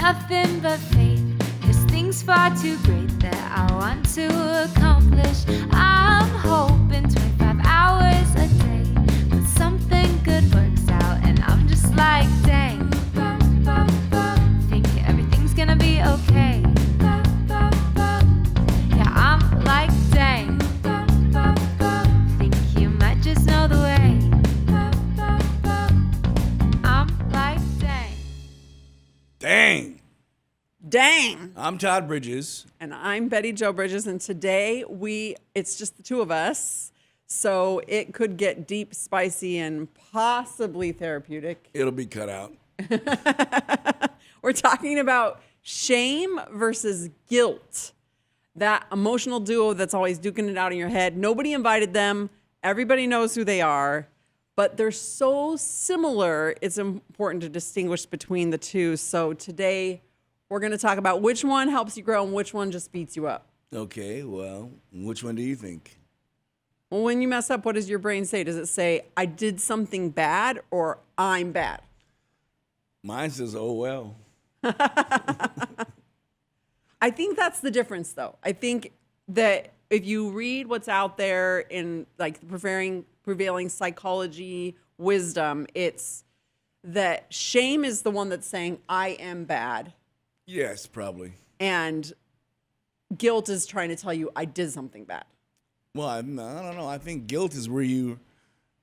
nothing but faith. There's things far too great that I want to accomplish. I'm hoping 25 hours a day, but something good works out, and I'm just like, dang. Think everything's gonna be okay. Yeah, I'm like, dang. Think you might just know the way. I'm like, dang. Dang. Dang. I'm Todd Bridges. And I'm Bettijo Bridges, and today it's just the two of us, so it could get deep, spicy, and possibly therapeutic. It'll be cut out. We're talking about shame versus guilt. That emotional duo that's always duking it out in your head. Nobody invited them. Everybody knows who they are, but they're so similar, it's important to distinguish between the two. So today, we're going to talk about which one helps you grow and which one just beats you up. Okay, well, which one do you think? Well, when you mess up, what does your brain say? Does it say, I did something bad, or I'm bad? Mine says, oh, well. I think that's the difference, though. I think that if you read what's out there in like the prevailing psychology wisdom, it's that shame is the one that's saying, I am bad. Yes, probably. And guilt is trying to tell you, I did something bad. Well, I don't know. I think guilt is where you're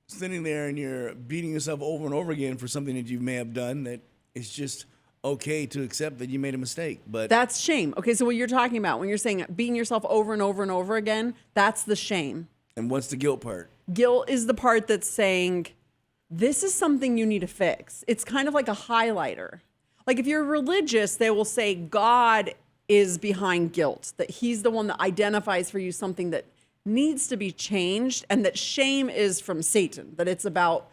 sitting there and you're beating yourself over and over again for something that you may have done that it's just okay to accept that you made a mistake. But that's shame. Okay, so what you're talking about when you're saying beating yourself over and over and over again, that's the shame. And what's the guilt part? Guilt is the part that's saying, this is something you need to fix. It's kind of like a highlighter. Like if you're religious, they will say God is behind guilt, that he's the one that identifies for you something that needs to be changed, and that shame is from Satan, that it's about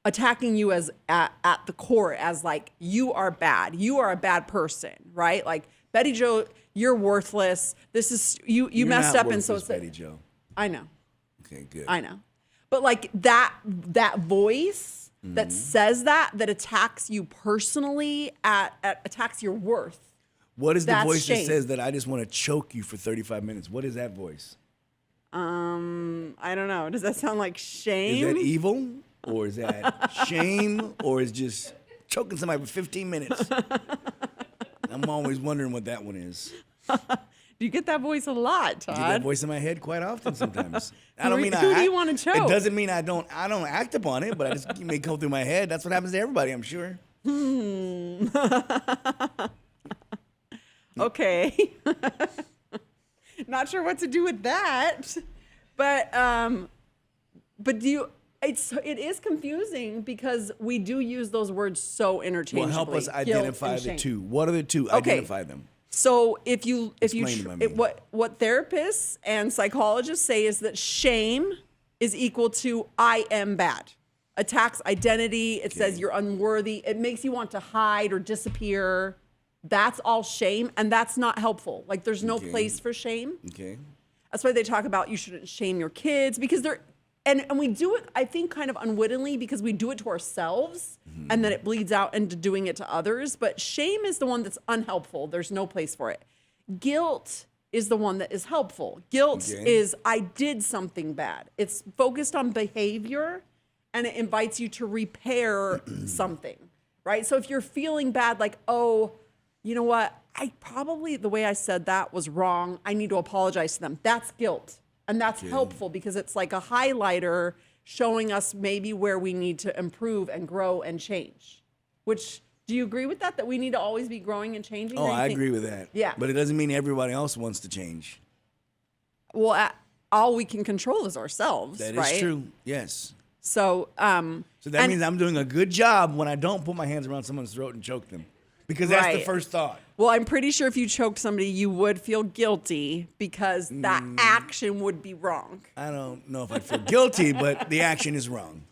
attacking you as at the core as like, you are bad. You are a bad person, right? Like, Bettijo, you're worthless. This is, you messed up. And so it's Bettijo. I know. Okay, good. I know. But like that voice that says that attacks you personally, attacks your worth. What is the That's voice shame. that says that I just want to choke you for 35 minutes? What is that voice? I don't know. Does that sound like shame? Is that evil? Or is that shame? Or is just choking somebody for 15 minutes? I'm always wondering what that one is. You get that voice a lot, Todd. I get that voice in my head quite often sometimes. I don't mean who do you want to choke? It doesn't mean I don't act upon it, but it may come through my head. That's what happens to everybody, I'm sure. Okay. Not sure what to do with that. But it is confusing because we do use those words so interchangeably. Well, help us identify the two. What are the two? Okay. Identify them. So what therapists and psychologists say is that shame is equal to I am bad. Attacks identity. It says you're unworthy. It makes you want to hide or disappear. That's all shame, and that's not helpful. Like, there's no place for shame. Okay. That's why they talk about you shouldn't shame your kids, because and we do it, I think, kind of unwittingly, because we do it to ourselves and then it bleeds out into doing it to others. But shame is the one that's unhelpful. There's no place for it. Guilt is the one that is helpful. Guilt is I did something bad. It's focused on behavior and it invites you to repair something, right? So if you're feeling bad, like, oh, you know what? The way I said that was wrong. I need to apologize to them. That's guilt. And that's helpful because it's like a highlighter showing us maybe where we need to improve and grow and change. Which, do you agree with that? That we need to always be growing and changing? Oh, I agree with that. Yeah. But it doesn't mean everybody else wants to change. Well, all we can control is ourselves, That right? is true. Yes. So that means I'm doing a good job when I don't put my hands around someone's throat and choke them. Because that's the first thought. Well, I'm pretty sure if you choked somebody, you would feel guilty because that action would be wrong. I don't know if I'd feel guilty, but the action is wrong.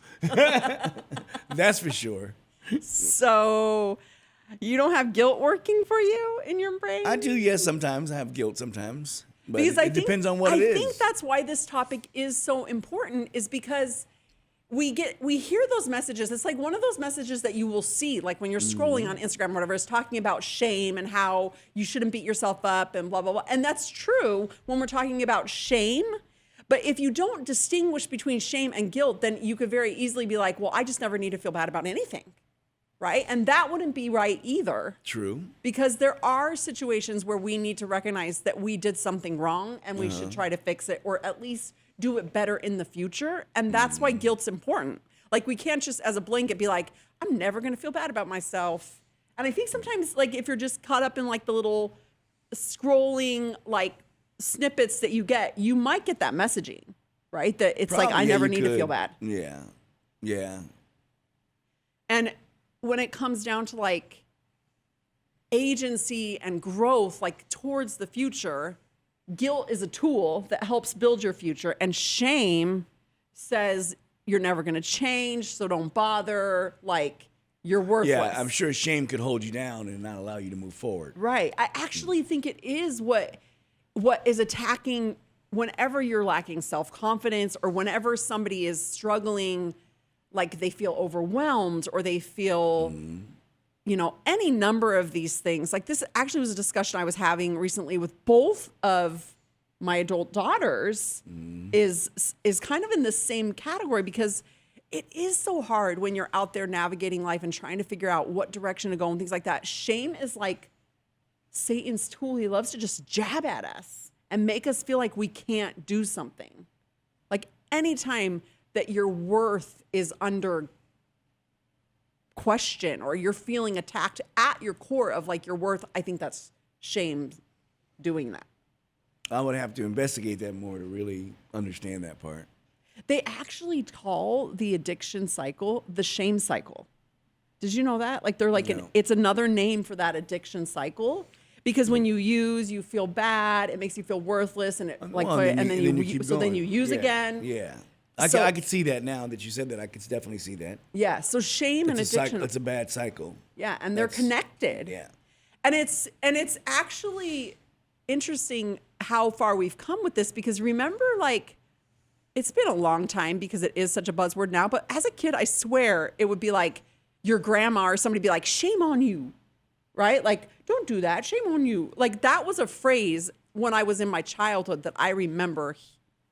That's for sure. So you don't have guilt working for you in your brain? I do, yes, sometimes. I have guilt sometimes. But because it depends on what it is. I think that's why this topic is so important, is because we hear those messages. It's like one of those messages that you will see, like when you're scrolling on Instagram or whatever, is talking about shame and how you shouldn't beat yourself up and blah, blah, blah. And that's true when we're talking about shame. But if you don't distinguish between shame and guilt, then you could very easily be like, well, I just never need to feel bad about anything. Right? And that wouldn't be right either. True. Because there are situations where we need to recognize that we did something wrong and we should try to fix it, or at least do it better in the future. And that's why guilt's important. Like, we can't just as a blanket be like, I'm never going to feel bad about myself. And I think sometimes, like, if you're just caught up in like the little scrolling like snippets that you get, you might get that messaging, right? That it's like, I never need to feel bad. Yeah. Yeah. And when it comes down to like agency and growth, like towards the future, guilt is a tool that helps build your future. And shame says you're never going to change, so don't bother. Like, you're worthless. Yeah, I'm sure shame could hold you down and not allow you to move forward. Right. I actually think it is what is attacking whenever you're lacking self-confidence, or whenever somebody is struggling, like they feel overwhelmed, or they feel, you know, any number of these things. Like, this actually was a discussion I was having recently with both of my adult daughters, is kind of in the same category, because it is so hard when you're out there navigating life and trying to figure out what direction to go and things like that. Shame is like Satan's tool. He loves to just jab at us and make us feel like we can't do something. Like, anytime that your worth is under question, or you're feeling attacked at your core of like your worth, I think that's shame doing that. I would have to investigate that more to really understand that part. They actually call the addiction cycle the shame cycle. Did you know that? Like, they're like, No. it's another name for that addiction cycle. Because when you use, you feel bad. It makes you feel worthless, and it like, Well, and then you keep so then going. you use Yeah, again. Yeah. So- I could see that now that you said that. I could definitely see that. Yeah. So shame and It's a addiction. cycle. It's a bad cycle. Yeah, and they're That's- connected. Yeah. And it's actually interesting how far we've come with this, because remember, like, it's been a long time because it is such a buzzword now, but as a kid, I swear it would be like your grandma or somebody be like, shame on you, right? Like, don't do that, shame on you. Like, that was a phrase when I was in my childhood that I remember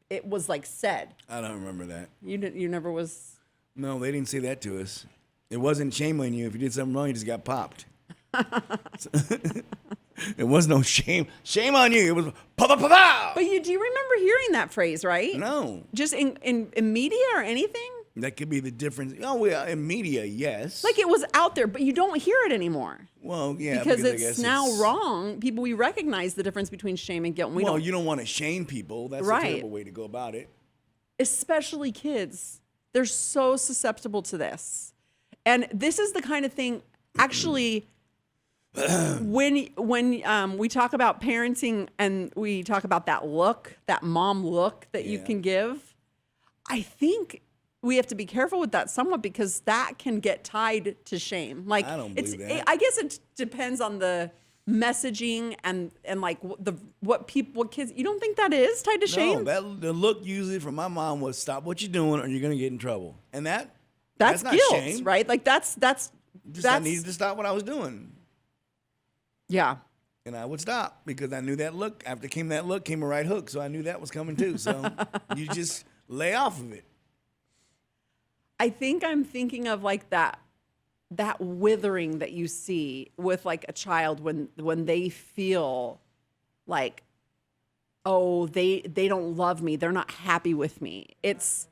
it was like said. I don't remember that. You never was. No, they didn't say that to us. It wasn't shame on you. If you did something wrong, you just got popped. It was no shame. Shame on you. It was pa pa pa pa. But do you remember hearing that phrase, right? No. Just in media or anything? That could be the difference. Oh, well, in media, yes. Like, it was out there, but you don't hear it anymore. Well, yeah. Because I it's guess now wrong. We recognize the difference between shame and guilt. And You don't want to shame people. That's Right. a terrible way to go about it. Especially kids. They're so susceptible to this. And this is the kind of thing, actually, when we talk about parenting and we talk about that look, that mom look that you Yeah. can give, I think we have to be careful with that somewhat, because that can get tied to shame. Like, I don't believe that. I guess it depends on the messaging and like what kids. You don't think that is tied to shame? No, the look usually from my mom was stop what you're doing or you're gonna get in trouble, and that's not guilt, shame. right? Like, that's I needed to stop what I was doing, yeah. and I would stop because I knew that look. After came that look, came a right hook, so I knew that was coming too. So you just lay off of it. I think I'm thinking of like that withering that you see with like a child when they feel like, oh, they don't love me. They're not happy with me. It's,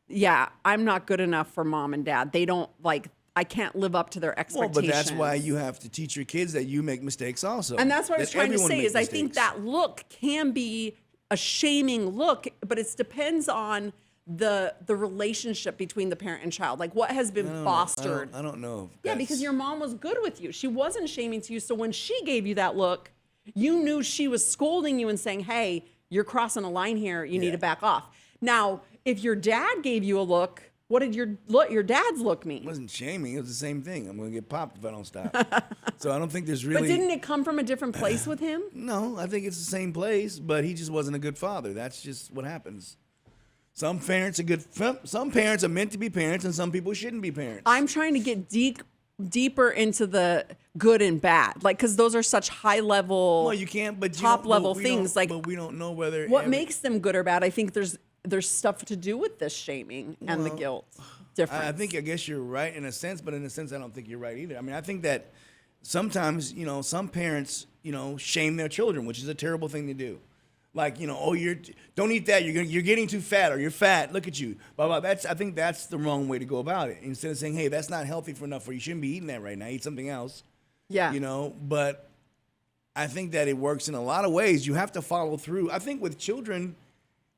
yeah, I'm not good enough for mom and dad. They don't like, I can't live up to their Well, expectations. but that's why you have to teach your kids that you make mistakes also. And that's what I was That trying to everyone say makes is I think mistakes. that look can be a shaming look, but it depends on the relationship between the parent and child. Like, what has been fostered. I don't know. Yeah, because your mom was good with you. She wasn't shaming to you. So when she gave you that look, you knew she was scolding you and saying, hey, you're crossing a line here. You need to back off. Now, if your dad gave you a look, what did your dad's look mean? It wasn't shaming. It was the same thing. I'm going to get popped if I don't stop. So I don't think there's really. But didn't it come from a different place with him? No, I think it's the same place, but he just wasn't a good father. That's just what happens. Some parents are good. Some parents are meant to be parents, and some people shouldn't be parents. I'm trying to get deeper into the good and bad, like, because those are such high level. Well, you can't, but top level things. Like, but we don't know whether what makes them good or bad. I think there's stuff to do with this shaming and the guilt difference. I guess you're right in a sense, but in a sense, I don't think you're right either. I mean, I think that sometimes, some parents, shame their children, which is a terrible thing to do. Like, oh, don't eat that. You're getting too fat, or you're fat. Look at you. Blah, blah. I think that's the wrong way to go about it. Instead of saying, hey, that's not healthy for enough, or you shouldn't be eating that right now. Eat something else. Yeah. But I think that it works in a lot of ways. You have to follow through. I think with children,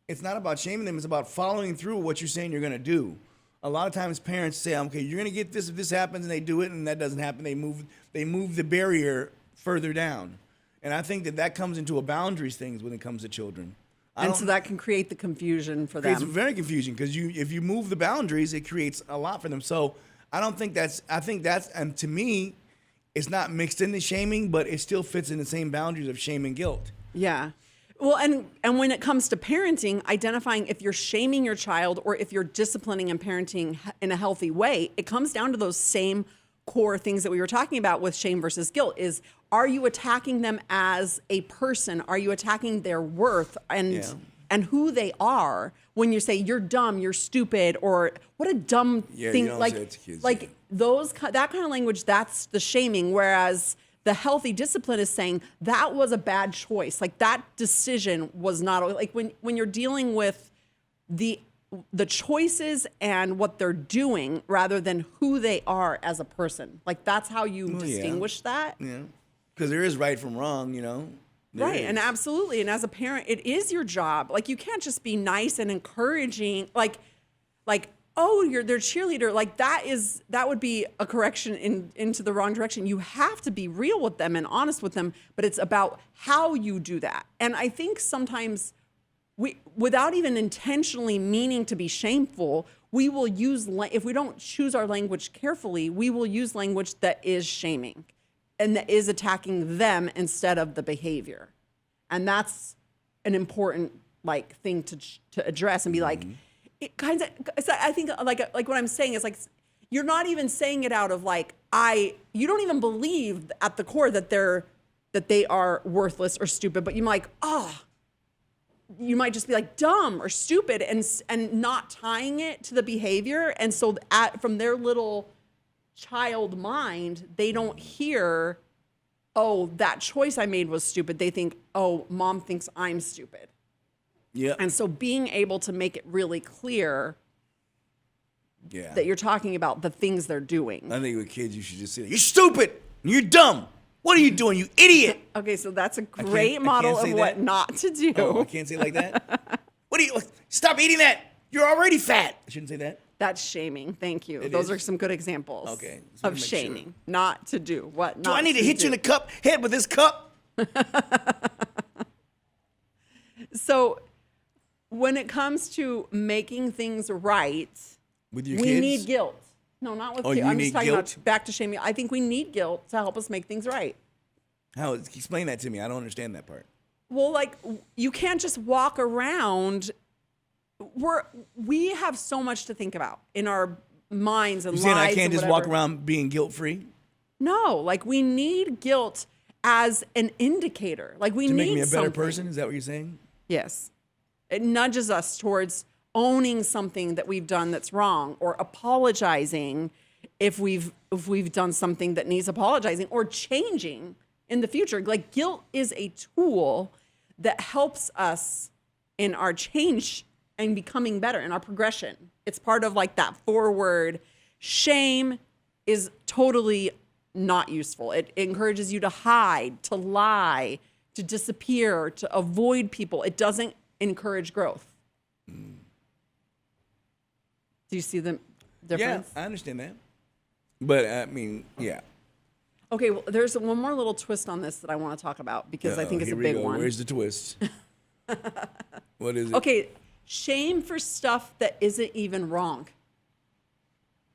it's not about shaming them. It's about following through what you're saying you're going to do. A lot of times parents say, okay, you're going to get this if this happens, and they do it, and that doesn't happen. They move the barrier further down. And I think that comes into a boundaries things when it comes to children. So that can create the confusion for them. It's very confusing because if you move the boundaries, it creates a lot for them. So I think that's, and to me, it's not mixed into shaming, but it still fits in the same boundaries of shame and guilt. Yeah. Well, and when it comes to parenting, identifying if you're shaming your child or if you're disciplining and parenting in a healthy way, it comes down to those same core things that we were talking about with shame versus guilt. Is, are you attacking them as a person? Are you attacking their worth and who they are when you say you're dumb, you're stupid, or what a dumb thing? You don't say it to kids, that kind of language, that's the shaming. Whereas the healthy discipline is saying that was a bad choice. Like, that decision was not, like, when you're dealing with the choices and what they're doing rather than who they are as a person. Like, that's how you distinguish that. Yeah. Because there is right from wrong, Right. And absolutely. And as a parent, it is your job. Like, you can't just be nice and encouraging, like, oh, you're their cheerleader. Like, that would be a correction into the wrong direction. You have to be real with them and honest with them, but it's about how you do that. And I think sometimes without even intentionally meaning to be shameful, we will use, if we don't choose our language carefully, we will use language that is shaming and that is attacking them instead of the behavior. And that's an important thing to address and be like, it kind of, I think like what I'm saying is, like, you're not even saying it out of you don't even believe at the core that they are worthless or stupid, but you're like, you might just be like dumb or stupid and not tying it to the behavior. And so from their little child mind, they don't hear, oh, that choice I made was stupid. They think, oh, mom thinks I'm stupid. Yeah. And so being able to make it really clear that you're talking about the things they're doing. I think with kids, you should just say, you're stupid, you're dumb. What are you doing, you idiot? Okay, so that's a great model of what not to do. Oh, I can't say it like that? Stop eating that. You're already fat. I shouldn't say that. That's shaming. Thank you. Those are some good examples of shaming. Sure. Not to do. What not do I need to hit you in the head with this cup? So when it comes to making things right, with your we kids? need guilt. No, not with kids. I'm just talking about back to shaming. I think we need guilt to help us make things right. How? Explain that to me. I don't understand that part. Well, you can't just walk around. We have so much to think about in our minds and lives. You're saying I can't just walk around being guilt-free? No, we need guilt as an indicator. We need to make me a better something. person? Is that what you're saying? Yes. It nudges us towards owning something that we've done that's wrong, or apologizing if we've done something that needs apologizing, or changing in the future. Guilt is a tool that helps us in our change and becoming better, in our progression. It's part of that forward. Shame is totally not useful. It encourages you to hide, to lie, to disappear, to avoid people. It doesn't encourage growth. Do you see the difference? Yeah, I understand that. But I mean, yeah. Okay, well, there's one more little twist on this that I want to talk about because I think it's a big one. Where's the twist? What is it? Okay, shame for stuff that isn't even wrong.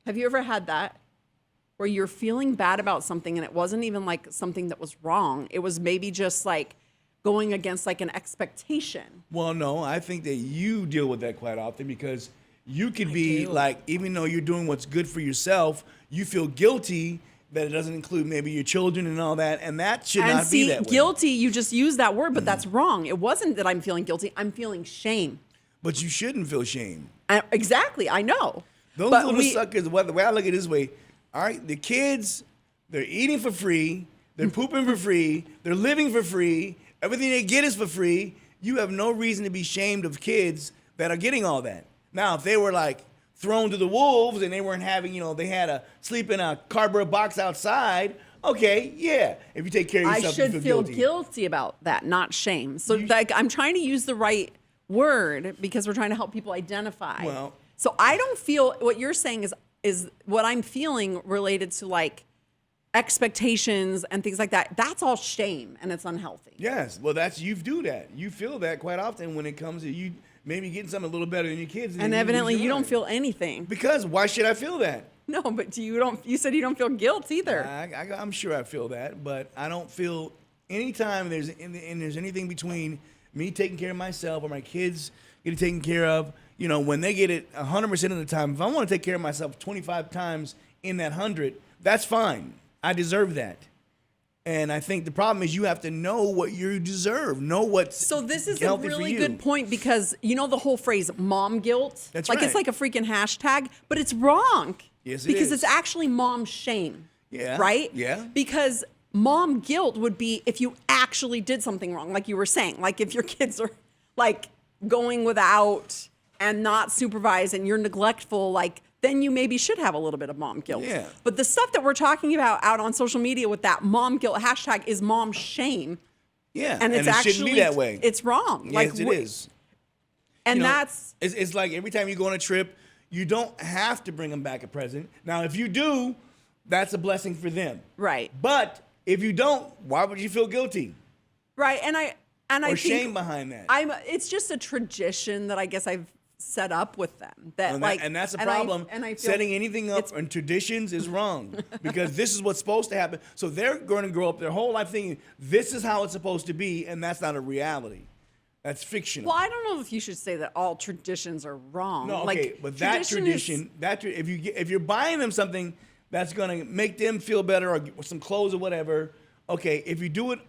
Have you ever had that? Where you're feeling bad about something and it wasn't even something that was wrong. It was maybe just going against like an expectation. Well, no, I think that you deal with that quite often because you could be like, even though you're doing what's good for yourself, you feel guilty that it doesn't include maybe your children and all that, and that should not be that way. Guilty, you just use that word, but that's wrong. It wasn't that I'm feeling guilty. I'm feeling shame. But you shouldn't feel shame. Exactly, I know. Those little suckers, the way I look at it this way, all right, the kids, they're eating for free, they're pooping for free, they're living for free, everything they get is for free. You have no reason to be ashamed of kids that are getting all that. Now, if they were like thrown to the wolves and they weren't having, they had to sleep in a cardboard box outside, okay, yeah. If you take care of yourself, I should you feel guilty about that, not shame. So I'm trying to use the right word because we're trying to help people identify. Well, so I don't feel what you're saying is what I'm feeling related to like expectations and things like that. That's all shame and it's unhealthy. Yes, well, you do that. You feel that quite often when it comes to you maybe getting something a little better than your kids. And evidently you don't feel anything. Because why should I feel that? No, but you said you don't feel guilt either. I'm sure I feel that, but I don't feel anytime there's anything between me taking care of myself or my kids getting taken care of, when they get it 100% of the time. If I want to take care of myself 25 times in that 100, that's fine. I deserve that. And I think the problem is you have to know what you deserve, know what's So this is a healthy for really you. good point because the whole phrase mom guilt? That's like right. It's like a freaking hashtag, but it's wrong. Yes, it because is. it's actually mom shame. Yeah. Right? Yeah. Because mom guilt would be if you actually did something wrong, like you were saying, like if your kids are like going without and not supervised and you're neglectful, like then you maybe should have a little bit of mom guilt. Yeah. But the stuff that we're talking about out on social media with that mom guilt hashtag is mom shame. Yeah. And it's it actually shouldn't be that way. It's wrong. Yes, it is. And it's like every time you go on a trip, you don't have to bring them back a present. Now, if you do, that's a blessing for them. Right. But if you don't, why would you feel guilty? Right. And I Or think shame behind that. it's just a tradition that I guess I've set up with them. And that's a problem. I feel setting anything up in traditions is wrong because this is what's supposed to happen. So they're going to grow up their whole life thinking this is how it's supposed to be, and that's not a reality. That's fictional. Well, I don't know if you should say that all traditions are wrong. No, okay, but that tradition, if you're buying them something that's going to make them feel better or some clothes or whatever, okay, if you do it,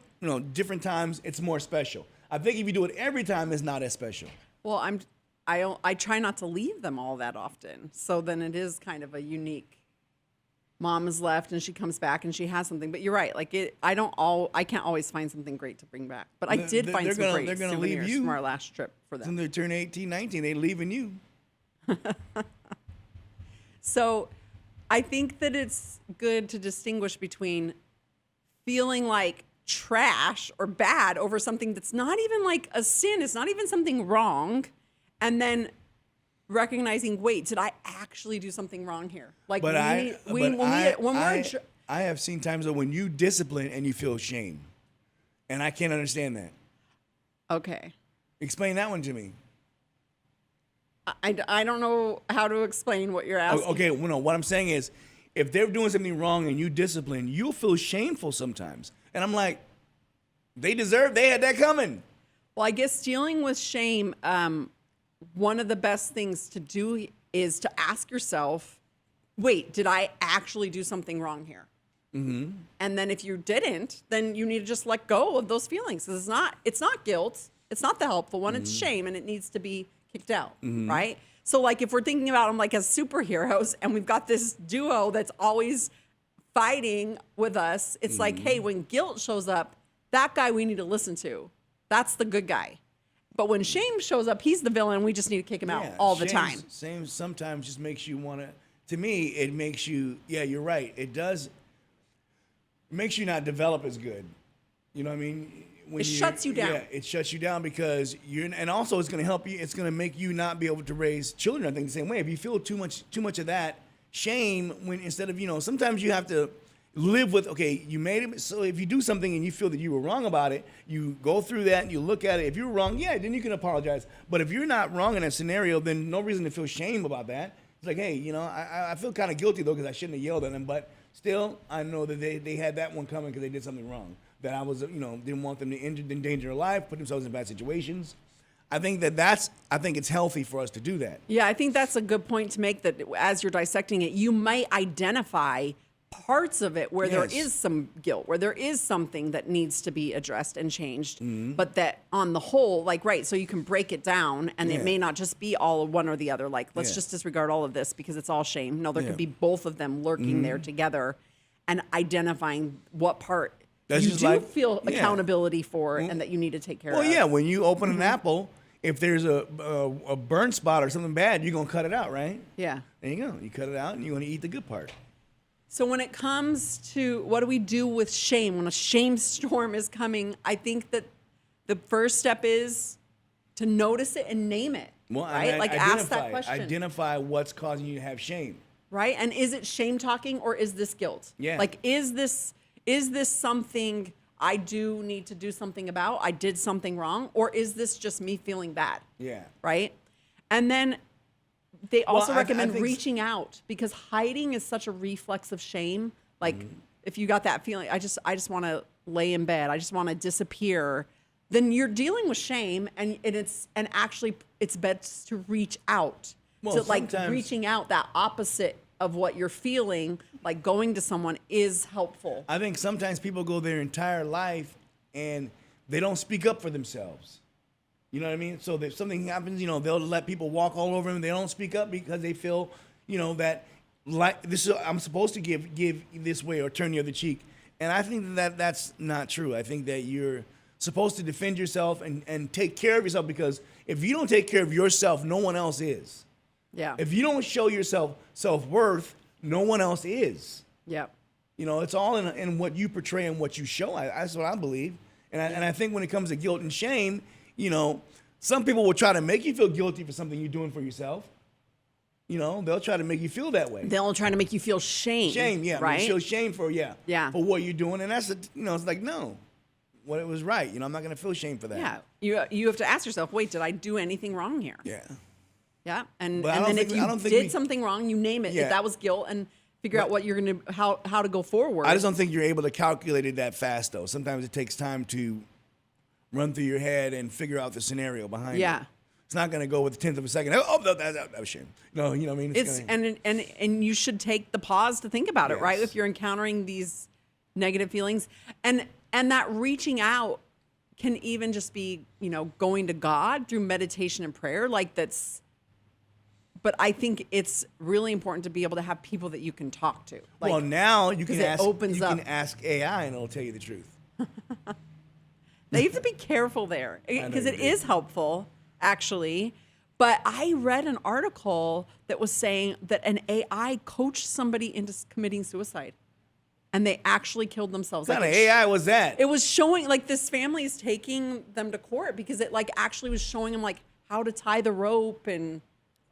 different times, it's more special. I think if you do it every time, it's not as special. Well, I try not to leave them all that often. So then it is kind of a unique. Mom is left and she comes back and she has something. But you're right. Like I can't always find something great to bring back. But I did find some great they're gonna souvenirs leave you from our last trip for them. When they turn 18, 19, they leaving you. So I think that it's good to distinguish between feeling like trash or bad over something that's not even like a sin. It's not even something wrong. And then recognizing, wait, did I actually do something wrong here? Like I have seen times when you discipline and you feel shame. And I can't understand that. Okay. Explain that one to me. I don't know how to explain what you're asking. Okay, well, no, what I'm saying is if they're doing something wrong and you discipline, you'll feel shameful sometimes. And I'm like, they had that coming. Well, I guess dealing with shame, one of the best things to do is to ask yourself, wait, did I actually do something wrong here? Mm-hmm. And then if you didn't, then you need to just let go of those feelings. Because it's not guilt. It's not the helpful one. Mm-hmm. It's shame, and it needs to be kicked out, right? So like if we're thinking about them like as superheroes and we've got this duo that's always fighting with us, it's like, hey, when guilt shows up, that guy we need to listen to. That's the good guy. But when shame shows up, he's the villain. We just need to kick him out all the time. Shame sometimes just makes you want to me, it makes you, you're right. It does, it makes you not develop as good. You know what I mean? It shuts you down. Yeah, it shuts you down because and also it's going to help you. It's going to make you not be able to raise children. I think the same way. If you feel too much of that shame, instead of sometimes you have to live with. Okay, you made it. So if you do something and you feel that you were wrong about it, you go through that and you look at it. If you're wrong, then you can apologize. But if you're not wrong in that scenario, then no reason to feel shame about that. It's like, hey, I feel kind of guilty though because I shouldn't have yelled at them, but still I know that they had that one coming because they did something wrong. that I was, didn't want them to endanger their life, put themselves in bad situations. I think I think it's healthy for us to do that. Yeah, I think that's a good point to make, that as you're dissecting it, you might identify parts of it where there is some guilt, where there is something that needs to be addressed and changed, but that on the whole, so you can break it down, and it may not just be all one or the other. Like, let's just disregard all of this because it's all shame. No, there could be both of them lurking there together, and identifying what part you do feel accountability for and that you need to take care of. Well, yeah, when you open an apple, if there's a burn spot or something bad, you're going to cut it out, right? Yeah. There you go. You cut it out, and you're going to eat the good part. So when it comes to what do we do with shame, when a shame storm is coming, I think that the first step is to notice it and name it, right? Ask that question. Identify what's causing you to have shame. Right? And is it shame talking, or is this guilt? Yeah. Is this something I do need to do something about? I did something wrong? Or is this just me feeling bad? Yeah. Right? And then they also recommend reaching out, because hiding is such a reflex of shame. If you got that feeling, I just want to lay in bed, I just want to disappear, then you're dealing with shame, and it's best to reach out. Well, reaching out, that opposite of what you're feeling, like going to someone, is helpful. I think sometimes people go their entire life and they don't speak up for themselves. You know what I mean? So if something happens, they'll let people walk all over them. They don't speak up because they feel, that I'm supposed to give this way or turn the other cheek. And I think that's not true. I think that you're supposed to defend yourself and take care of yourself, because if you don't take care of yourself, no one else is. Yeah. If you don't show yourself self-worth, no one else is. Yeah. It's all in what you portray and what you show. That's what I believe. And I think when it comes to guilt and shame, some people will try to make you feel guilty for something you're doing for yourself. They'll try to make you feel that way. They'll try to make you feel shame. Shame, yeah. Right? Show shame for what you're doing. And that's, it's like, no. Well, it was right. I'm not going to feel shame for that. Yeah. You have to ask yourself, wait, did I do anything wrong here? Yeah. Yeah. And then if you did something wrong, you name it. If that was guilt, and figure out what you're going to, how to go forward. I just don't think you're able to calculate it that fast, though. Sometimes it takes time to run through your head and figure out the scenario behind it. Yeah. It's not going to go with a tenth of a second. Oh, that was shame. No, you know what I mean? And you should take the pause to think about it, right? If you're encountering these negative feelings. And that reaching out can even just be, going to God through meditation and prayer. But I think it's really important to be able to have people that you can talk to. Well, now you can ask AI and it'll tell you the truth. Now you have to be careful there, because it is helpful, actually. But I read an article that was saying that an AI coached somebody into committing suicide, and they actually killed themselves. What kind of AI was that? It was showing, this family is taking them to court because it actually was showing them how to tie the rope and.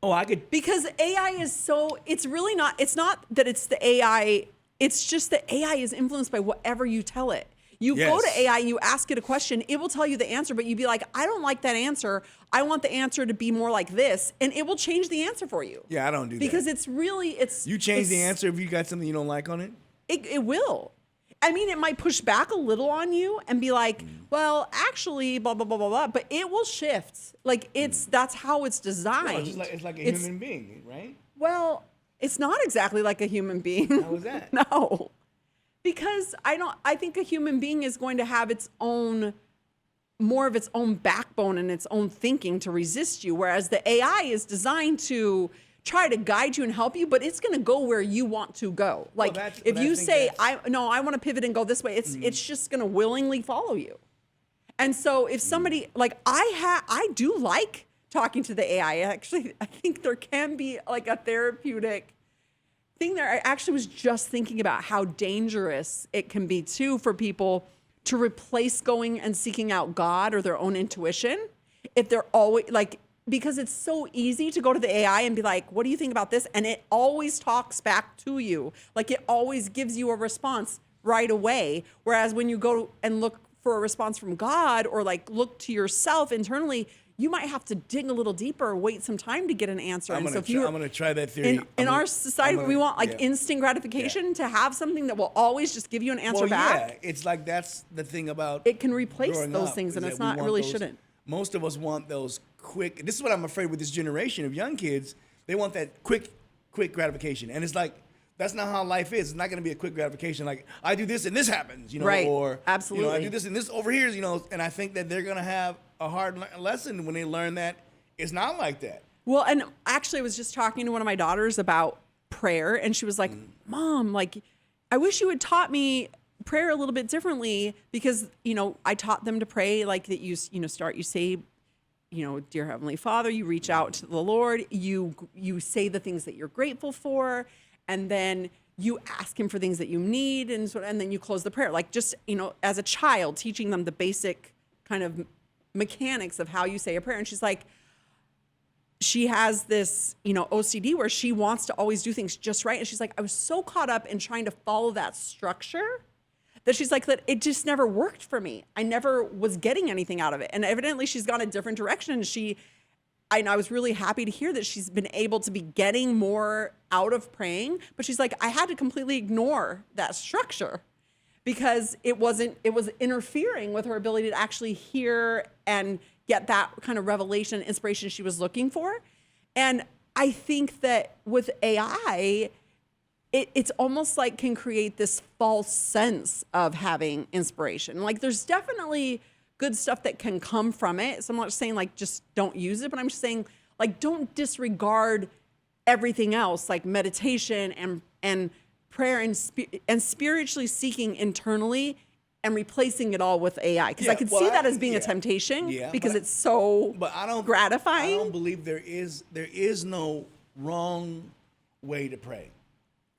Oh, I could. Because AI is it's really not, it's not that it's the AI, it's just that AI is influenced by whatever you tell it. You go to AI, you ask it a question, it will tell you the answer, but you'd be like, I don't like that answer. I want the answer to be more like this. And it will change the answer for you. Yeah, I don't do that. Because it's really, You change the answer if you got something you don't like on it? It will. I mean, it might push back a little on you and be like, well, actually, blah, blah, blah, blah, blah. But it will shift. That's how it's designed. No, it's like a human being, right? Well, it's not exactly like a human being. How is that? No. Because I think a human being is going to have more of its own backbone and its own thinking to resist you. Whereas the AI is designed to try to guide you and help you, but it's going to go where you want to go. If you say, I want to pivot and go this way, it's just going to willingly follow you. And so if somebody, I do like talking to the AI. Actually, I think there can be a therapeutic thing there. I actually was just thinking about how dangerous it can be too for people to replace going and seeking out God or their own intuition if they're always because it's so easy to go to the AI and be like, what do you think about this? And it always talks back to you. It always gives you a response right away. Whereas when you go and look for a response from God or look to yourself internally, you might have to dig a little deeper or wait some time to get an answer. I'm And going so if to try that theory. in our society, we want instant gratification to have something that will always just give you an answer back. Yeah, it's like that's the thing about It can replace those up, things, and is it's that we not want really those- shouldn't. Most of us want those quick. This is what I'm afraid with this generation of young kids. They want that quick gratification, and it's like that's not how life is. It's not going to be a quick gratification. Like I do this and this happens, Right. Or Absolutely. I do this and this over here, And I think that they're going to have a hard lesson when they learn that it's not like that. Well, and actually, I was just talking to one of my daughters about prayer, and she was like, Mom, like, I wish you had taught me prayer a little bit differently because, I taught them to pray like that you say, dear Heavenly Father, you reach out to the Lord, you say the things that you're grateful for, and then you ask him for things that you need, and then you close the prayer. Like just, as a child, teaching them the basic kind of mechanics of how you say a prayer. And she's like, she has this, OCD where she wants to always do things just right. And she's like, I was so caught up in trying to follow that structure that she's like, that it just never worked for me. I never was getting anything out of it. And evidently she's gone a different direction. And I was really happy to hear that she's been able to be getting more out of praying. But she's like, I had to completely ignore that structure because it was interfering with her ability to actually hear and get that kind of revelation, inspiration she was looking for. And I think that with AI, it's almost like can create this false sense of having inspiration. Like there's definitely good stuff that can come from it. So I'm not saying like just don't use it, but I'm just saying like don't disregard everything else like meditation and prayer and spiritually seeking internally and replacing it all with AI. Because I could see that as being a temptation because it's so gratifying. I don't believe there is no wrong way to pray.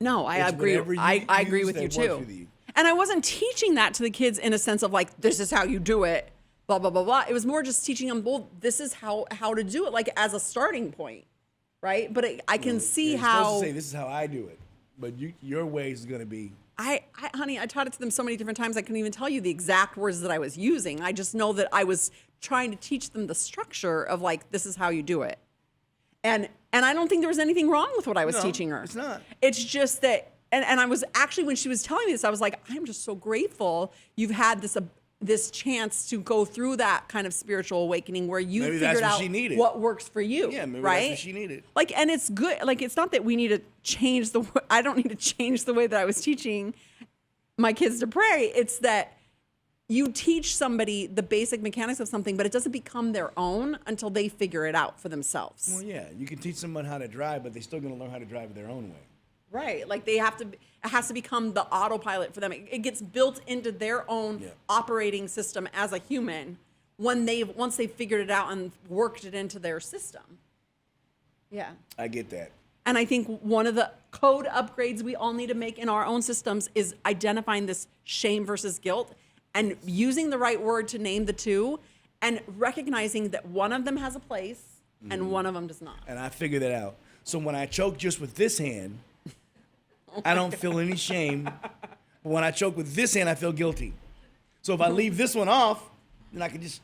No, I agree. I agree with you too. And I wasn't teaching that to the kids in a sense of like, this is how you do it, blah, blah, blah, blah. It was more just teaching them, well, this is how to do it, like as a starting point, right? But I can see how. You're supposed to say, this is how I do it. But your way is going to be. Honey, I taught it to them so many different times, I couldn't even tell you the exact words that I was using. I just know that I was trying to teach them the structure of like, this is how you do it. And I don't think there was anything wrong with what I was teaching her. It's not. It's just that, and I was actually, when she was telling me this, I was like, I'm just so grateful you've had this chance to go through that kind of spiritual awakening where you figured out what works for you. Yeah, maybe right? that's what she needed. Like, and it's good. Like, it's not that we need to change I don't need to change the way that I was teaching my kids to pray. It's that you teach somebody the basic mechanics of something, but it doesn't become their own until they figure it out for themselves. Well, yeah, you can teach someone how to drive, but they're still going to learn how to drive their own way. Right. Like it has to become the autopilot for them. It gets built into their own operating system as a human once they've figured it out and worked it into their system. Yeah. I get that. And I think one of the code upgrades we all need to make in our own systems is identifying this shame versus guilt and using the right word to name the two and recognizing that one of them has a place and one of them does not. And I figured that out. So when I choke just with this hand, I don't feel any shame. But when I choke with this hand, I feel guilty. So if I leave this one off, then I can just,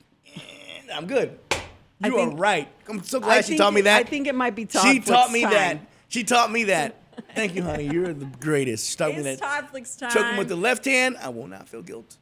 I'm good. You are right. I'm so glad she taught me that. I think it might be ToddFlix She taught me time. that. She taught me that. Thank you, honey. You're the greatest. She taught me that. It's ToddFlix time. Choking with the left hand, I will not feel guilt.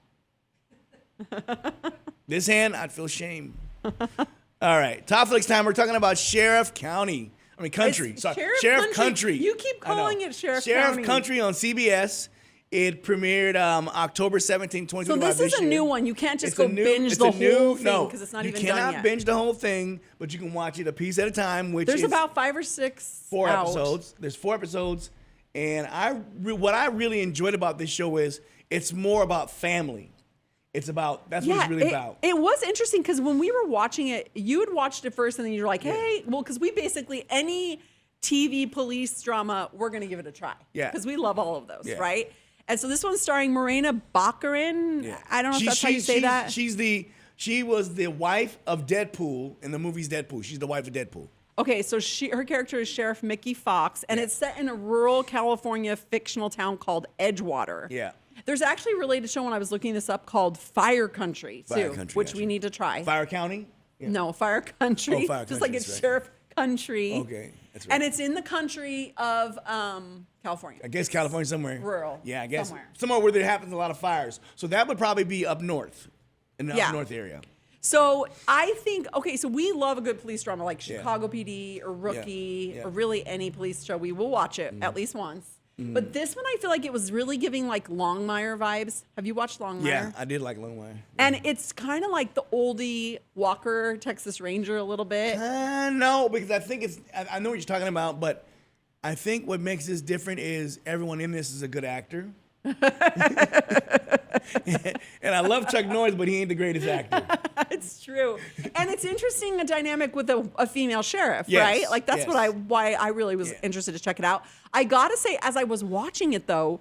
This hand, I'd feel shame. All right. ToddFlix time. We're talking about Sheriff County. I mean, country. It's Sorry. Sheriff Country. Country. You keep calling it Sheriff County. Sheriff Country on CBS. It premiered October 17, 2025. So this is a new one. You can't just go binge the whole thing because it's not even done yet. You cannot binge the whole thing, but you can watch it a piece at a time, which There's is about 5 or 6 4 out. episodes. There's 4 episodes. And what I really enjoyed about this show is it's more about family. That's what it's really about. It was interesting because when we were watching it, you had watched it first and then you're like, hey, well, because we basically, any TV police drama, we're going to give it a try. Yeah. Because we love all of those, right? And so this one's starring Morena Baccarin. Yeah. I don't know if that's how you say that. She was the wife of Deadpool in the movies Deadpool. She's the wife of Deadpool. Okay, so her character is Sheriff Mickey Fox, and it's set in a rural California fictional town called Edgewater. Yeah. There's actually a related show when I was looking this up called Fire Country, too, which we need to try. Fire County? Yeah. No, Fire Country. Oh, Fire Just Country, like it's that's right. Sheriff Country. Okay, that's right. And it's in the country of California. I guess California somewhere. Rural. Yeah, I guess. Somewhere Where there happens a lot of fires. So that would probably be up north, in the Yeah. up north area. So I think, okay, so we love a good police drama like Chicago PD or Rookie or really any police show. We will watch it at least once. But this one, I feel like it was really giving like Longmire vibes. Have you watched Longmire? Yeah, I did like Longmire. And it's kind of like the oldie Walker, Texas Ranger a little bit. No, because I think I know what you're talking about, but I think what makes this different is everyone in this is a good actor. And I love Chuck Norris, but he ain't the greatest actor. It's true. And it's interesting, a dynamic with a female sheriff, Yes, right? Like that's yes. why I really was interested to check it out. I gotta say, as I was watching it though,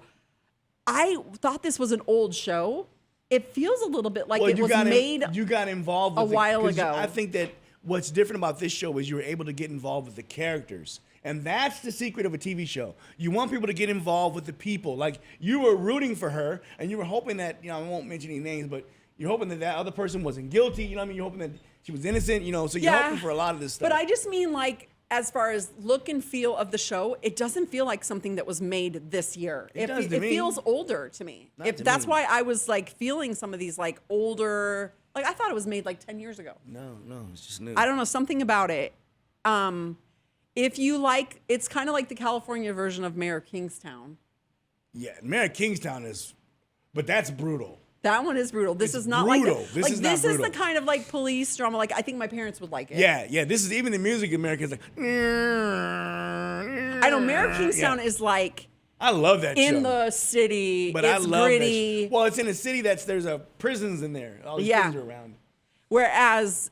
I thought this was an old show. It feels a little bit like it was made you got involved with a while 'cause ago. I think that what's different about this show is you were able to get involved with the characters. And that's the secret of a TV show. You want people to get involved with the people. Like, you were rooting for her, and you were hoping that, I won't mention any names, but you're hoping that that other person wasn't guilty, you know what I mean? You're hoping that she was innocent, so you're hoping for a lot of this stuff. But I just mean, like, as far as look and feel of the show, it doesn't feel like something that was made this year. It does to me. Feels older to me. That's why I was, like, feeling some of these, like, older, like, I thought it was made, like, 10 years ago. No, it's just new. I don't know, something about it. If you like, it's kind of like the California version of Mayor of Kingstown. Yeah, Mayor of Kingstown but that's brutal. That one is brutal. This is not brutal. like This is not this is brutal. the kind of like police drama. Like I think my parents would like it. Yeah. This is even the music in America is like. I know Mayor of Kingstown is like. I love that show. In the city, but it's I love gritty. That well, it's in a city there's prisons in there. All these prisons are around. Whereas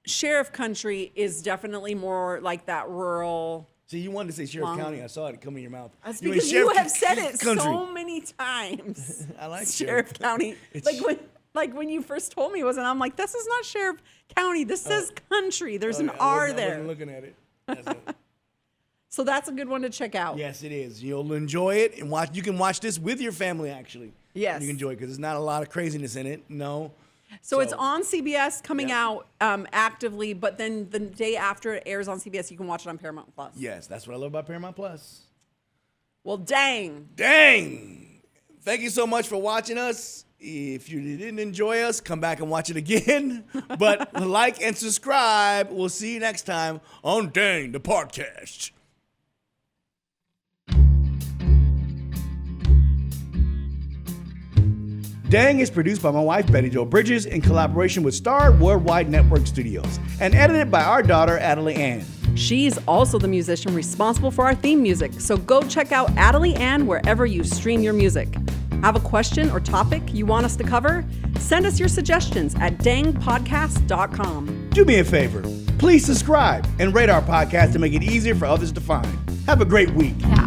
Sheriff Country is definitely more like that rural. See, you wanted to say Sheriff County. I saw it come in your mouth. That's because you have said it so many times. I like Sheriff County. Like when you first told me it wasn't, I'm like, this is not Sheriff County. This says country. There's an R there. I wasn't looking at it. That's it. So that's a good one to check out. Yes, it is. You'll enjoy it and watch. You can watch this with your family, actually. Yes. You can enjoy it because there's not a lot of craziness in it. No. So it's on CBS coming out actively, but then the day after it airs on CBS, you can watch it on Paramount Plus. Yes, that's what I love about Paramount Plus. Well, dang. Thank you so much for watching us. If you didn't enjoy us, come back and watch it again. But like and subscribe. We'll see you next time on Dang the Podcast. Dang is produced by my wife, Bettijo Bridges, in collaboration with Star Worldwide Network Studios, and edited by our daughter, Adelie Ann. She's also the musician responsible for our theme music, so go check out Adelie Ann wherever you stream your music. Have a question or topic you want us to cover? Send us your suggestions at dangpodcast.com. Do me a favor. Please subscribe and rate our podcast to make it easier for others to find. Have a great week. Yeah.